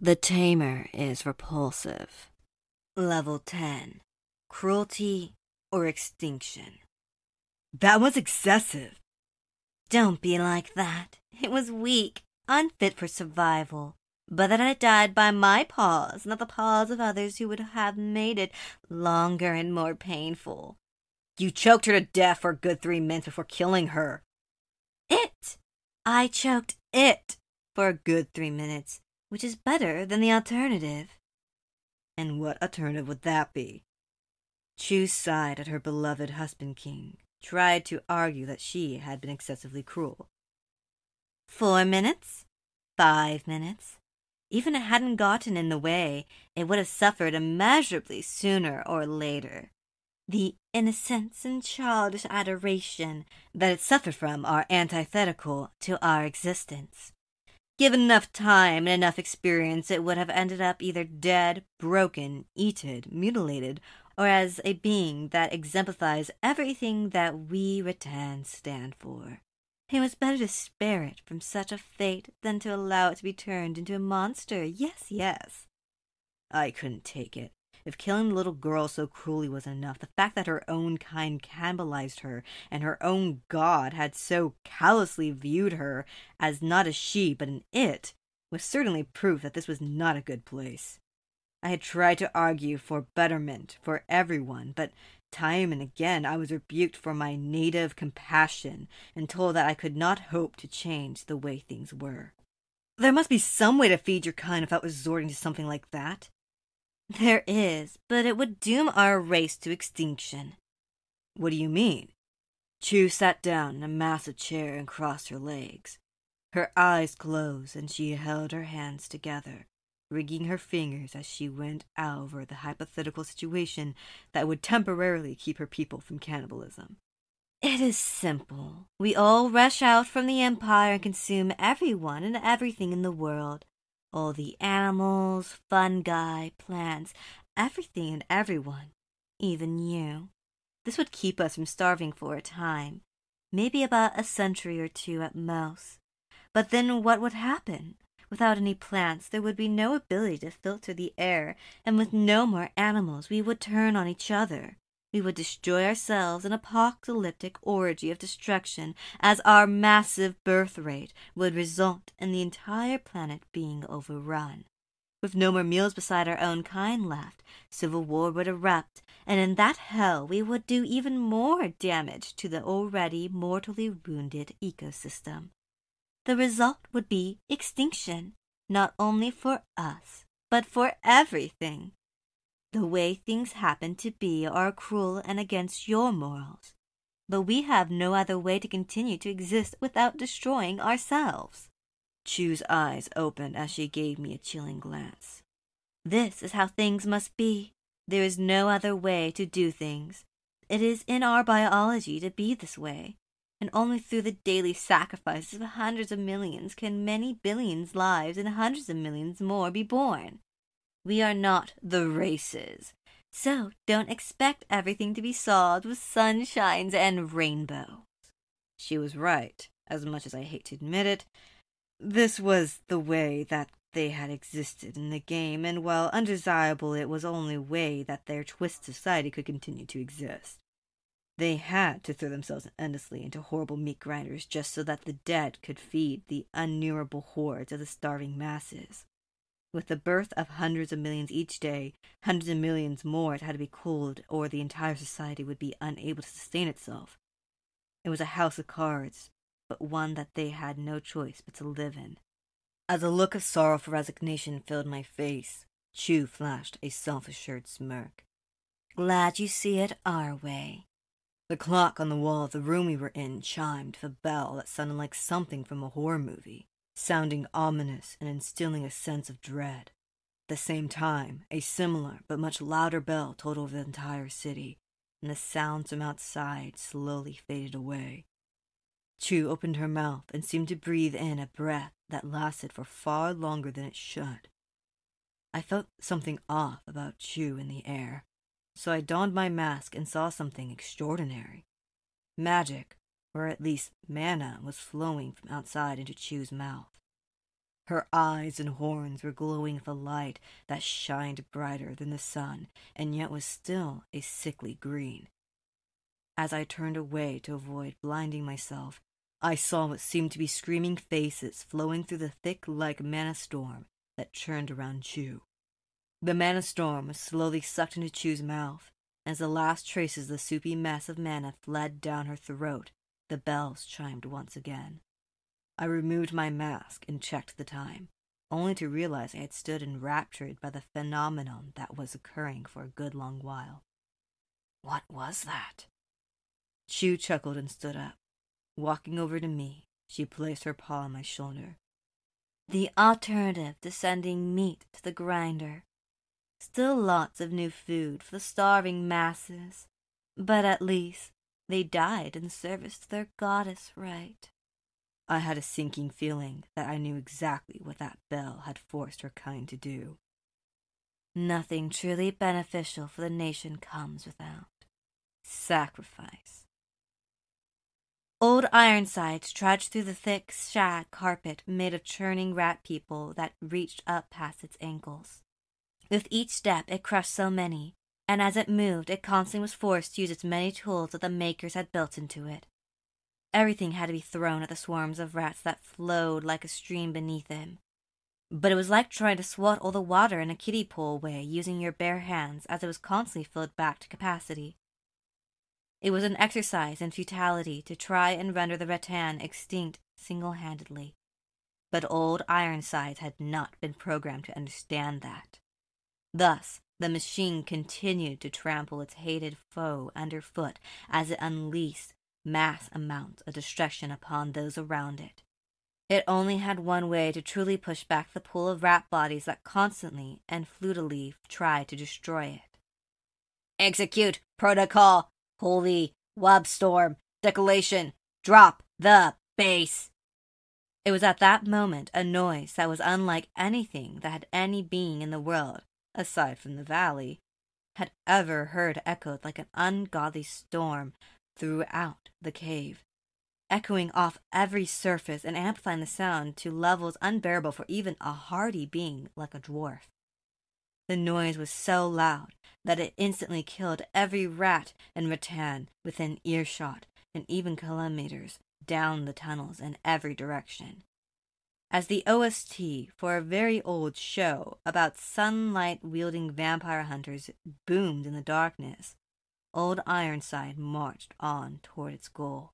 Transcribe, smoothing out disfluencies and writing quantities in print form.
The Tamer is repulsive. Level 10. Cruelty or extinction. That was excessive. Don't be like that. It was weak, unfit for survival. But that I died by my paws, not the paws of others who would have made it longer and more painful. You choked her to death for a good 3 minutes before killing her. I choked it for a good 3 minutes, which is better than the alternative. And what alternative would that be? Chu sighed at her beloved husband king, tried to argue that she had been excessively cruel. 4 minutes? 5 minutes? Even if it hadn't gotten in the way, it would have suffered immeasurably sooner or later. The innocence and childish adoration that it suffered from are antithetical to our existence. Given enough time and enough experience, it would have ended up either dead, broken, eaten, mutilated, or as a being that exemplifies everything that we Ratans stand for. It was better to spare it from such a fate than to allow it to be turned into a monster. Yes. I couldn't take it. If killing the little girl so cruelly was enough, the fact that her own kind cannibalized her and her own god had so callously viewed her as not a she but an it was certainly proof that this was not a good place. I had tried to argue for betterment for everyone, but time and again I was rebuked for my native compassion and told that I could not hope to change the way things were. There must be some way to feed your kind without resorting to something like that. There is, but it would doom our race to extinction. What do you mean? Chu sat down in a massive chair and crossed her legs. Her eyes closed and she held her hands together, rigging her fingers as she went over the hypothetical situation that would temporarily keep her people from cannibalism. It is simple. We all rush out from the Empire and consume everyone and everything in the world. All the animals, fungi, plants, everything and everyone, even you. This would keep us from starving for a time, maybe about a century or 2 at most. But then what would happen? Without any plants, there would be no ability to filter the air, and with no more animals, we would turn on each other. We would destroy ourselves, an apocalyptic orgy of destruction, as our massive birth rate would result in the entire planet being overrun. With no more meals beside our own kind left, civil war would erupt, and in that hell we would do even more damage to the already mortally wounded ecosystem. The result would be extinction, not only for us, but for everything. The way things happen to be are cruel and against your morals, but we have no other way to continue to exist without destroying ourselves. Chu's eyes opened as she gave me a chilling glance. This is how things must be. There is no other way to do things. It is in our biology to be this way, and only through the daily sacrifices of hundreds of millions can many billions lives and hundreds of millions more be born. We are not the races, so don't expect everything to be solved with sunshines and rainbows. She was right, as much as I hate to admit it. This was the way that they had existed in the game, and while undesirable, it was the only way that their twisted society could continue to exist. They had to throw themselves endlessly into horrible meat grinders just so that the dead could feed the innumerable hordes of the starving masses. With the birth of hundreds of millions each day, hundreds of millions more had to be cooled, or the entire society would be unable to sustain itself. It was a house of cards, but one that they had no choice but to live in. As a look of sorrowful resignation filled my face, Chu flashed a self-assured smirk. Glad you see it our way. The clock on the wall of the room we were in chimed with a bell that sounded like something from a horror movie, sounding ominous and instilling a sense of dread. At the same time, a similar but much louder bell tolled over the entire city, and the sounds from outside slowly faded away. Chu opened her mouth and seemed to breathe in a breath that lasted for far longer than it should. I felt something off about Chu in the air, so I donned my mask and saw something extraordinary. Magic, or at least mana, was flowing from outside into Chu's mouth. Her eyes and horns were glowing with a light that shined brighter than the sun, and yet was still a sickly green. As I turned away to avoid blinding myself, I saw what seemed to be screaming faces flowing through the thick like mana storm that churned around Chu. The mana storm was slowly sucked into Chu's mouth. As the last traces of the soupy mess of mana fled down her throat, the bells chimed once again. I removed my mask and checked the time, only to realize I had stood enraptured by the phenomenon that was occurring for a good long while. What was that? Chu chuckled and stood up. Walking over to me, she placed her paw on my shoulder. The alternative to sending meat to the grinder. Still lots of new food for the starving masses, but at least they died in service to their goddess, right? I had a sinking feeling that I knew exactly what that bell had forced her kind to do. Nothing truly beneficial for the nation comes without sacrifice. Old Ironsides trudged through the thick shag carpet made of churning rat people that reached up past its ankles. With each step it crushed so many, and as it moved it constantly was forced to use its many tools that the makers had built into it. Everything had to be thrown at the swarms of rats that flowed like a stream beneath him. But it was like trying to swat all the water in a kiddie pool away using your bare hands, as it was constantly filled back to capacity. It was an exercise in futility to try and render the rattan extinct single-handedly. But old Ironsides had not been programmed to understand that. Thus, the machine continued to trample its hated foe underfoot as it unleashed mass amounts of destruction upon those around it. It only had one way to truly push back the pool of rat bodies that constantly and futilely tried to destroy it. Execute protocol. Holy Webstorm. Decolation. Drop the base. It was at that moment a noise that was unlike anything that had any being in the world, aside from the valley, had ever heard echoed like an ungodly storm throughout the cave, echoing off every surface and amplifying the sound to levels unbearable for even a hardy being like a dwarf. The noise was so loud that it instantly killed every rat and rattan within earshot and even kilometers down the tunnels in every direction. As the OST for a very old show about sunlight-wielding vampire hunters boomed in the darkness, Old Ironside marched on toward its goal.